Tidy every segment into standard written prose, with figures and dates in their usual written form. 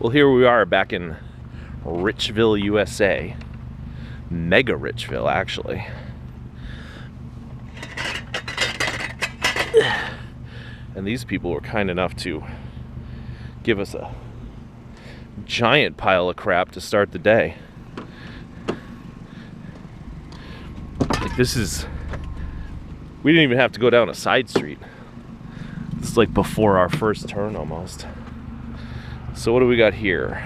Well, here we are back in Richville, USA. Mega Richville, actually. And these people were kind enough to give us a giant pile of crap to start the day. Like, this is... we didn't even have to go down a side street. It's like before our first turn almost. So what do we got here?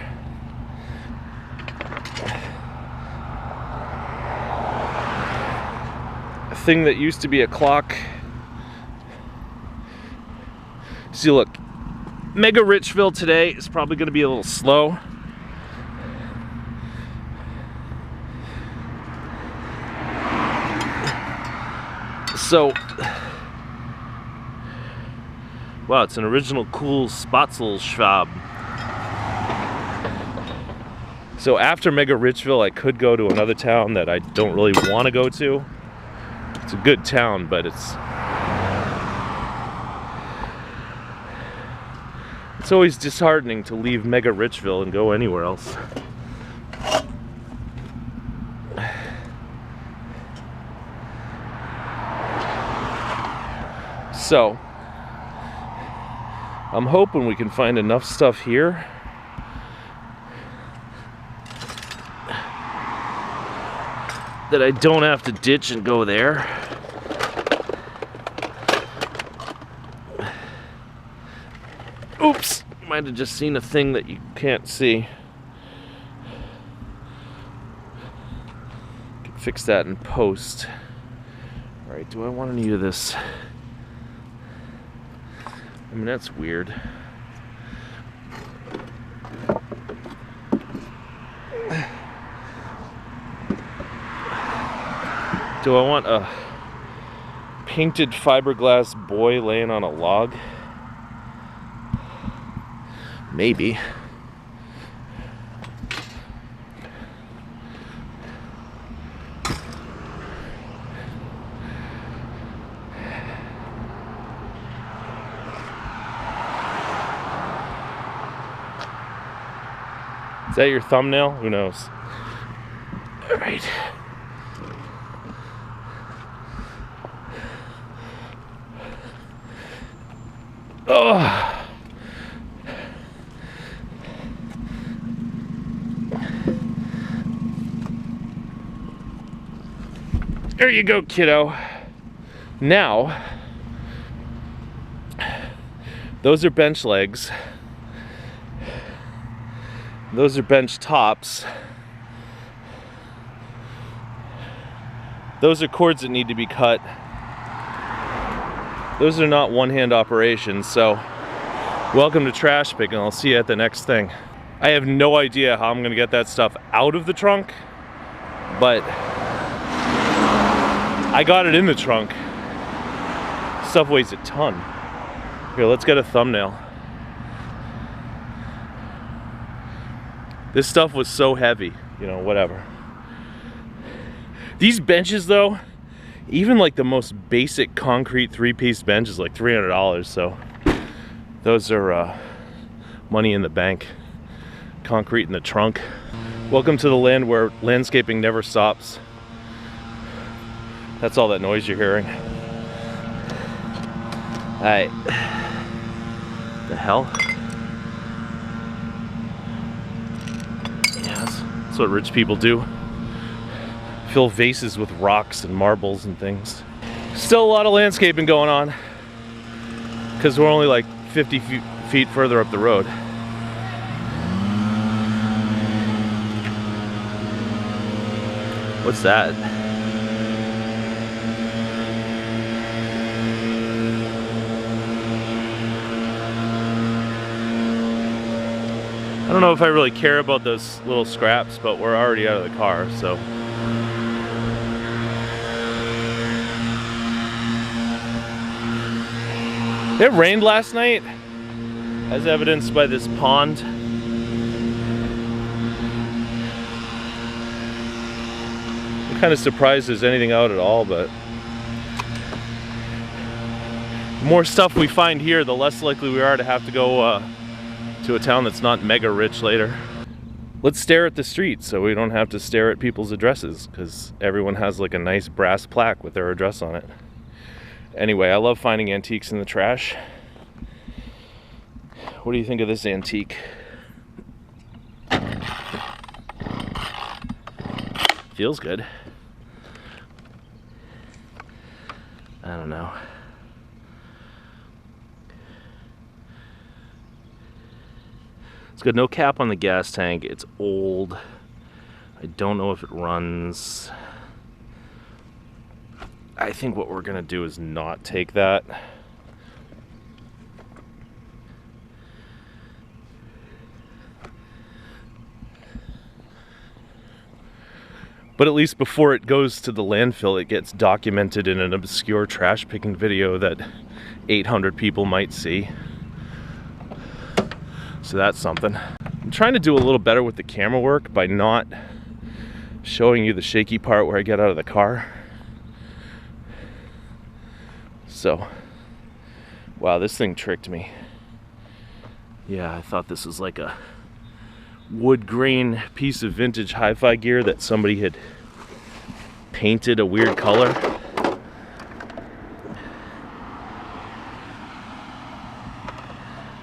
A thing that used to be a clock. See, look, Mega Richville today is probably going to be a little slow. So, wow, it's an original cool Spatzelschwab. So after Mega Richville, I could go to another town that I don't really want to go to. It's a good town, but it's always disheartening to leave Mega Richville and go anywhere else. So, I'm hoping we can find enough stuff here that I don't have to ditch and go there. Oops, might have just seen a thing that you can't see. Can fix that in post. Alright, do I want any of this? I mean, that's weird. Do I want a painted fiberglass boy laying on a log? Maybe. Is that your thumbnail? Who knows? All right. Oh. There you go, kiddo. Now, those are bench legs. Those are bench tops. Those are cords that need to be cut. Those are not one-hand operations, so welcome to trash picking. I'll see you at the next thing. I have no idea how I'm gonna get that stuff out of the trunk, but I got it in the trunk. Stuff weighs a ton. Here, let's get a thumbnail. This stuff was so heavy, you know, whatever. These benches though, even like the most basic concrete 3-piece bench is like $300, so those are money in the bank. Concrete in the trunk. Welcome to the land where landscaping never stops. That's all that noise you're hearing. Alright. The hell? Yes, that's what rich people do. Fill vases with rocks and marbles and things. Still a lot of landscaping going on because we're only like 50 feet further up the road. What's that? I don't know if I really care about those little scraps, but we're already out of the car, so. It rained last night, as evidenced by this pond. I'm kind of surprised there's anything out at all, but the more stuff we find here, the less likely we are to have to go to a town that's not mega rich later. Let's stare at the street so we don't have to stare at people's addresses, because everyone has like a nice brass plaque with their address on it. Anyway, I love finding antiques in the trash. What do you think of this antique? Feels good. I don't know. It's got no cap on the gas tank. It's old. I don't know if it runs. I think what we're gonna do is not take that. But at least before it goes to the landfill, it gets documented in an obscure trash picking video that 800 people might see. So that's something. I'm trying to do a little better with the camera work by not showing you the shaky part where I get out of the car. So, wow, this thing tricked me. Yeah, I thought this was like a wood grain piece of vintage hi-fi gear that somebody had painted a weird color.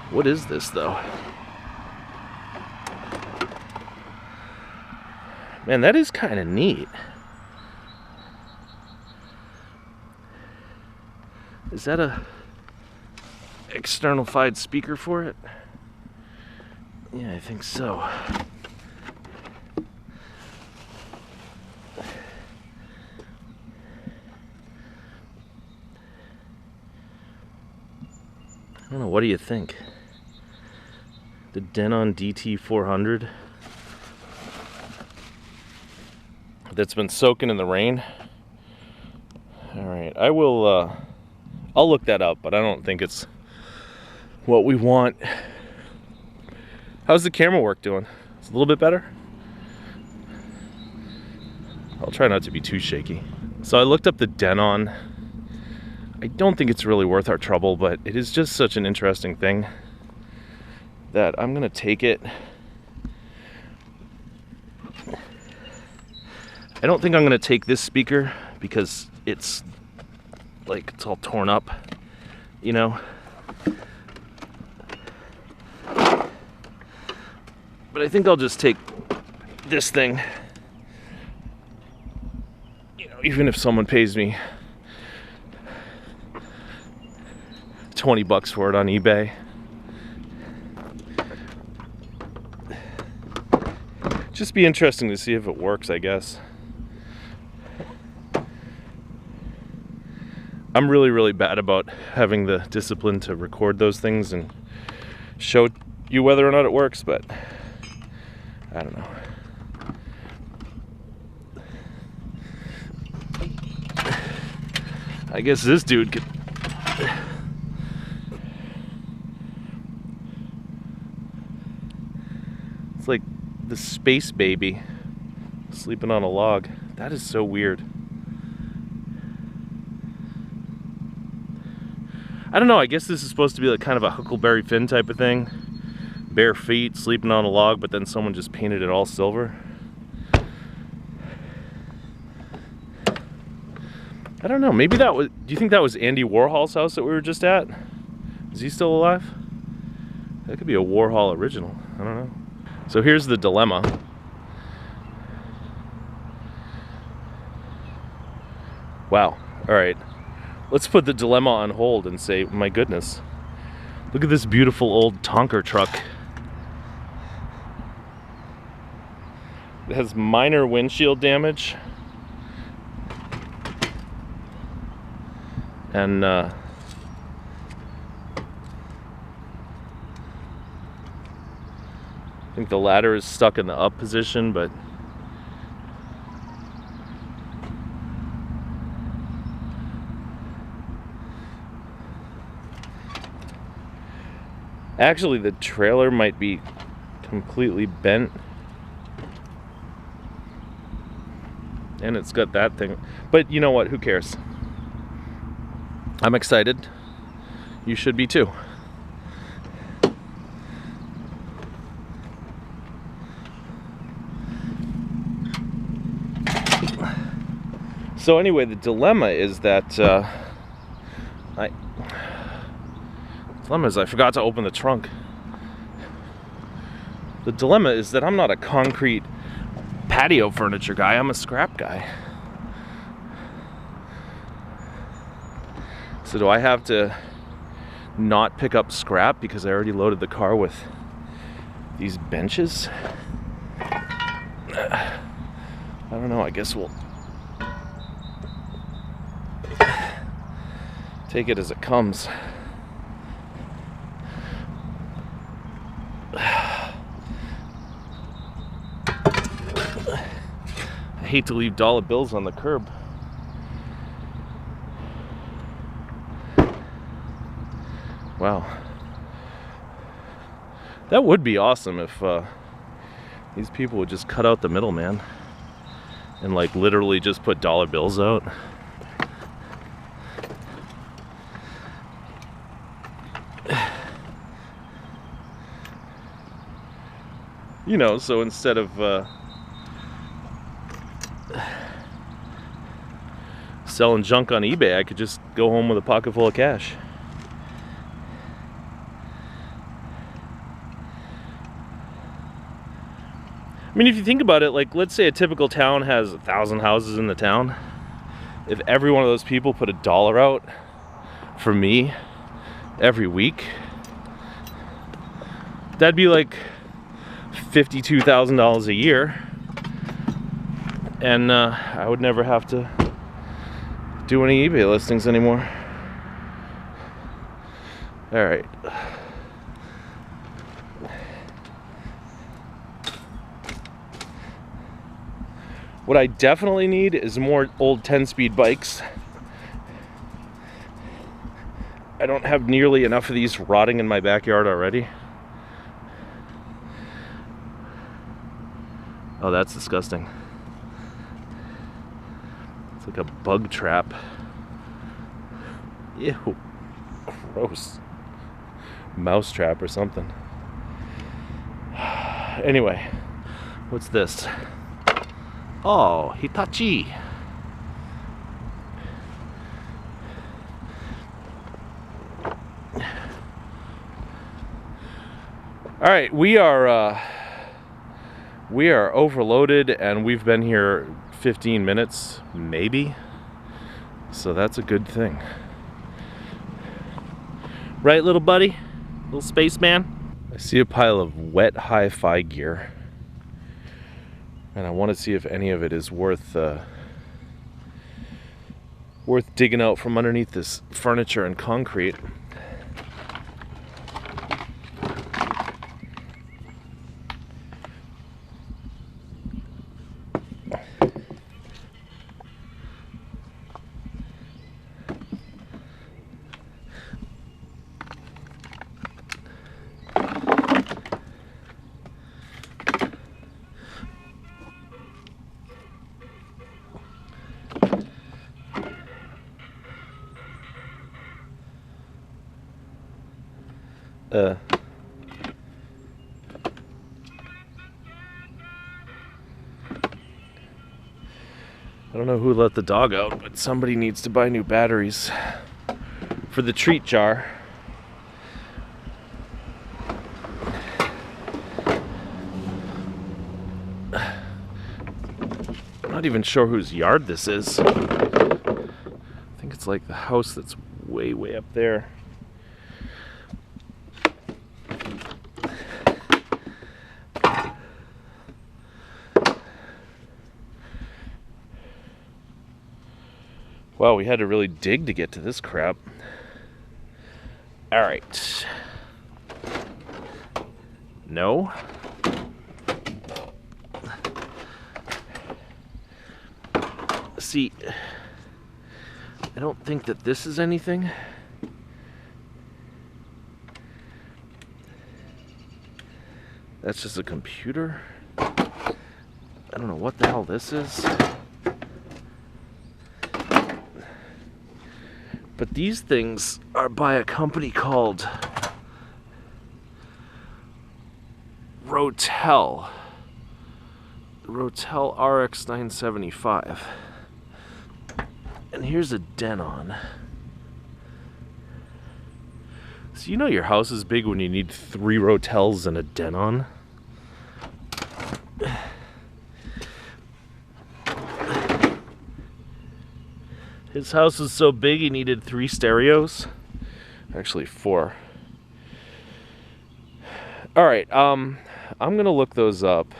What is this though? Man, that is kind of neat. Is that a external-fied speaker for it? Yeah, I think so. I don't know, what do you think? The Denon DT400 that's been soaking in the rain. Alright, I'll look that up, but I don't think it's what we want. How's the camera work doing? It's a little bit better? I'll try not to be too shaky. So I looked up the Denon. I don't think it's really worth our trouble, but it is just such an interesting thing that I'm gonna take it. I don't think I'm gonna take this speaker because it's all torn up, you know? But I think I'll just take this thing, you know, even if someone pays me 20 bucks for it on eBay. Just be interesting to see if it works, I guess. I'm really, really bad about having the discipline to record those things and show you whether or not it works, but I don't know. I guess this dude could... It's like the space baby sleeping on a log. That is so weird. I don't know, I guess this is supposed to be like kind of a Huckleberry Finn type of thing. Bare feet, sleeping on a log, but then someone just painted it all silver. I don't know, maybe that was... Do you think that was Andy Warhol's house that we were just at? Is he still alive? That could be a Warhol original, I don't know. So here's the dilemma. Wow, alright. Let's put the dilemma on hold and say, my goodness, look at this beautiful old Tonker truck. It has minor windshield damage. And I think the ladder is stuck in the up position, but actually the trailer might be completely bent. And it's got that thing. But you know what? Who cares? I'm excited. You should be too. So anyway, the dilemma is that I forgot to open the trunk. The dilemma is that I'm not a concrete patio furniture guy, I'm a scrap guy. So do I have to not pick up scrap because I already loaded the car with these benches? I don't know, I guess we'll take it as it comes. I hate to leave dollar bills on the curb. Wow. That would be awesome if these people would just cut out the middleman and like literally just put dollar bills out. You know, so instead of selling junk on eBay, I could just go home with a pocket full of cash. I mean, if you think about it, like, let's say a typical town has 1,000 houses in the town. If every one of those people put $1 out for me every week, that'd be like $52,000 a year. And I would never have to do any eBay listings anymore. All right. What I definitely need is more old 10-speed bikes. I don't have nearly enough of these rotting in my backyard already. Oh, that's disgusting. It's like a bug trap. Ew. Gross. Mouse trap or something. Anyway, what's this? Oh, Hitachi. All right, we are overloaded and we've been here 15 minutes, maybe. So that's a good thing. Right, little buddy? Little spaceman? I see a pile of wet hi-fi gear. And I want to see if any of it is worth digging out from underneath this furniture and concrete. I don't know who let the dog out, but somebody needs to buy new batteries for the treat jar. I'm not even sure whose yard this is. I think it's like the house that's way, way up there. Wow, we had to really dig to get to this crap. All right. No. See, I don't think that this is anything. That's just a computer. I don't know what the hell this is. But these things are by a company called Rotel. Rotel RX 975. And here's a Denon. So you know your house is big when you need 3 rotels and a Denon? His house was so big he needed 3 stereos. Actually 4. Alright, I'm gonna look those up.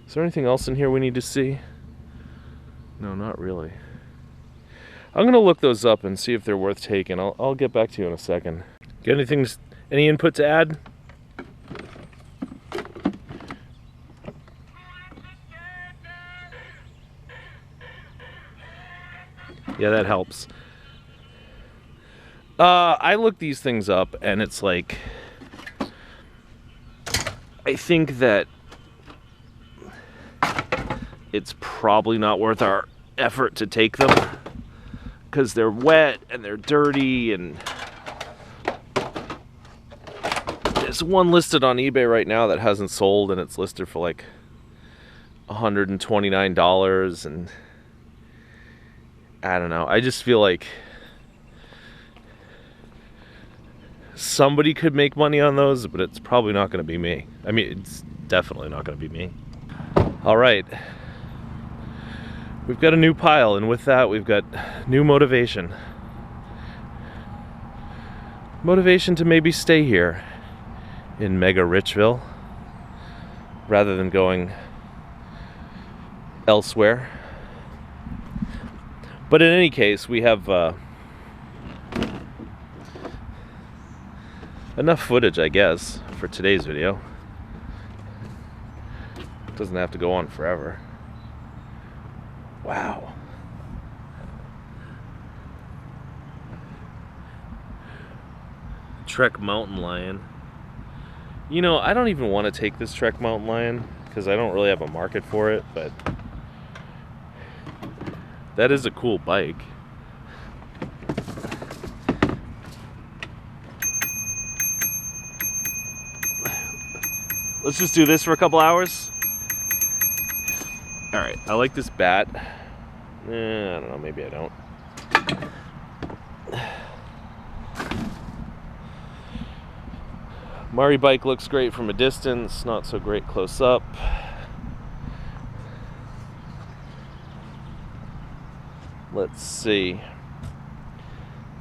Is there anything else in here we need to see? No, not really. I'm gonna look those up and see if they're worth taking. I'll get back to you in a second. Got any input to add? Yeah, that helps. I looked these things up and it's like, I think that it's probably not worth our effort to take them because they're wet and they're dirty, and there's one listed on eBay right now that hasn't sold, and it's listed for like $129, and I don't know. I just feel like somebody could make money on those, but it's probably not going to be me. I mean, it's definitely not going to be me. All right. We've got a new pile, and with that, we've got new motivation. Motivation to maybe stay here in Mega Richville rather than going elsewhere. But in any case, we have enough footage, I guess, for today's video. It doesn't have to go on forever. Wow. Trek Mountain Lion. You know, I don't even want to take this Trek Mountain Lion because I don't really have a market for it, but that is a cool bike. Let's just do this for a couple hours. All right, I like this bat. I don't know, maybe I don't. Mari bike looks great from a distance, not so great close up. Let's see.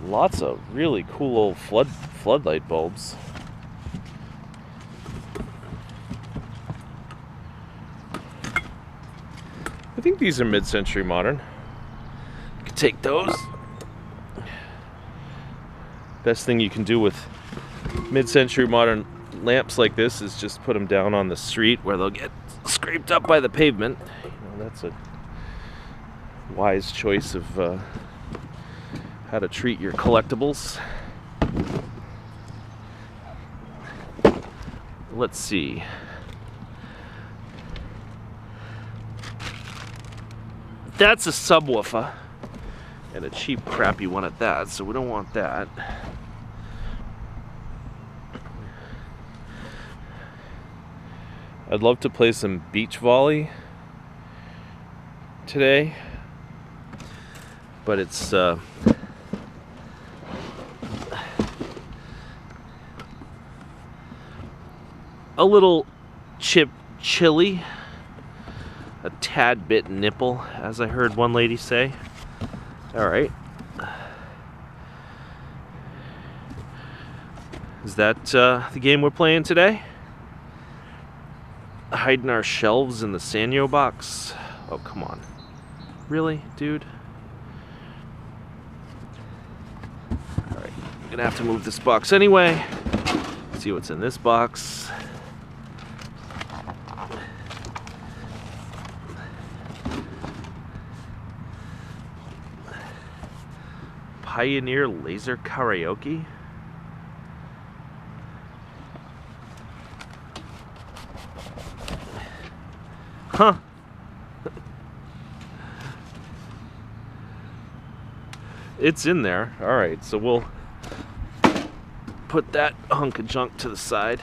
Lots of really cool old floodlight bulbs. I think these are mid-century modern. You can take those. Best thing you can do with mid-century modern lamps like this is just put them down on the street where they'll get scraped up by the pavement. You know, that's a wise choice of how to treat your collectibles. Let's see. That's a subwoofer, and a cheap, crappy one at that, so we don't want that. I'd love to play some beach volley today, but it's a little chilly. A tad bit nipple, as I heard one lady say. Alright. Is that the game we're playing today? Hiding our shelves in the Sanyo box? Oh, come on. Really, dude? Alright, I'm gonna have to move this box anyway. See what's in this box. Pioneer Laser Karaoke. Huh. It's in there. Alright, so we'll put that hunk of junk to the side.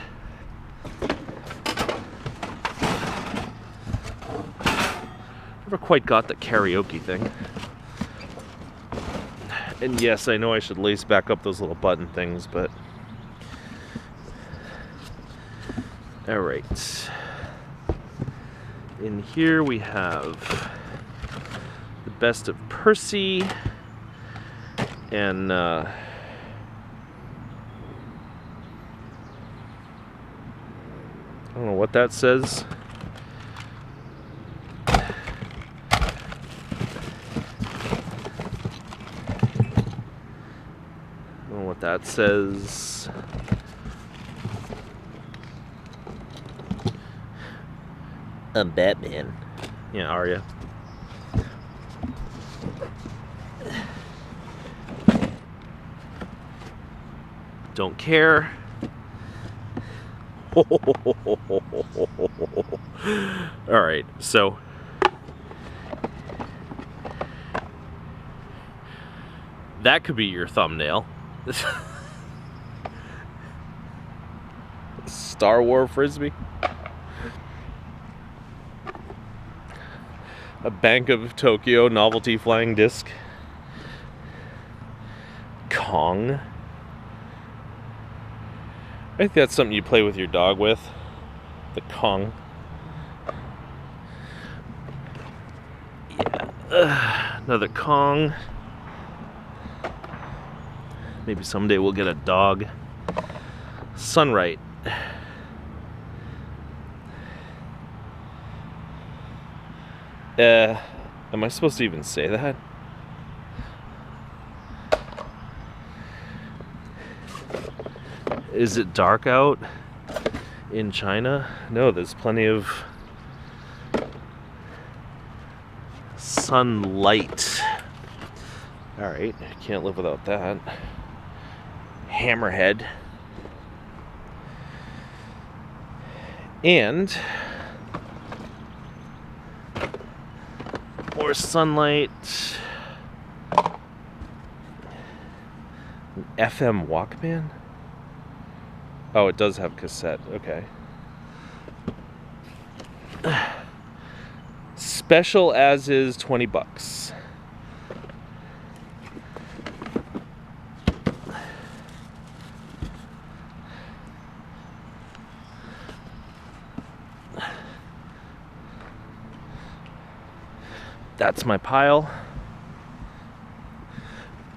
Never quite got the karaoke thing. And yes, I know I should lace back up those little button things, but... Alright. In here we have the Best of Percy, and I don't know what that says. I don't know what that says. I'm Batman. Yeah, are ya? Don't care. Alright, so that could be your thumbnail. Star Wars Frisbee. A Bank of Tokyo novelty flying disc. Kong. I think that's something you play with your dog with. The Kong. Yeah. Another Kong. Maybe someday we'll get a dog. Sunright. Am I supposed to even say that? Is it dark out in China? No, there's plenty of sunlight. Alright, can't live without that. Hammerhead. And more sunlight. An FM Walkman? Oh, it does have cassette. Okay. Special as is $20. That's my pile.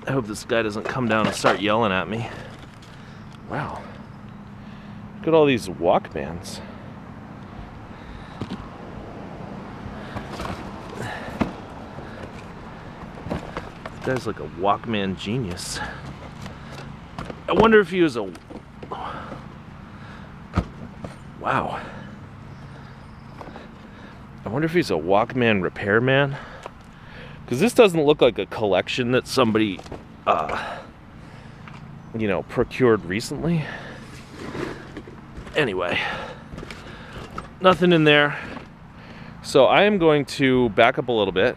I hope this guy doesn't come down and start yelling at me. Wow. Look at all these Walkmans. This guy's like a Walkman genius. I wonder if he was a... Wow. I wonder if he's a Walkman repairman. Because this doesn't look like a collection that somebody, you know, procured recently. Anyway, nothing in there. So I am going to back up a little bit,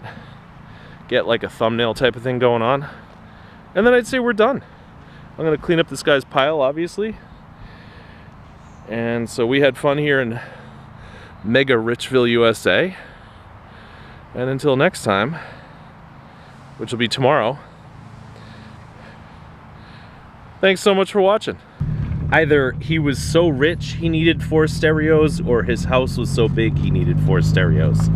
get like a thumbnail type of thing going on, and then I'd say we're done. I'm going to clean up this guy's pile, obviously. And so we had fun here in Mega Richville, USA. And until next time, which will be tomorrow, thanks so much for watching. Either he was so rich he needed 4 stereos, or his house was so big he needed 4 stereos.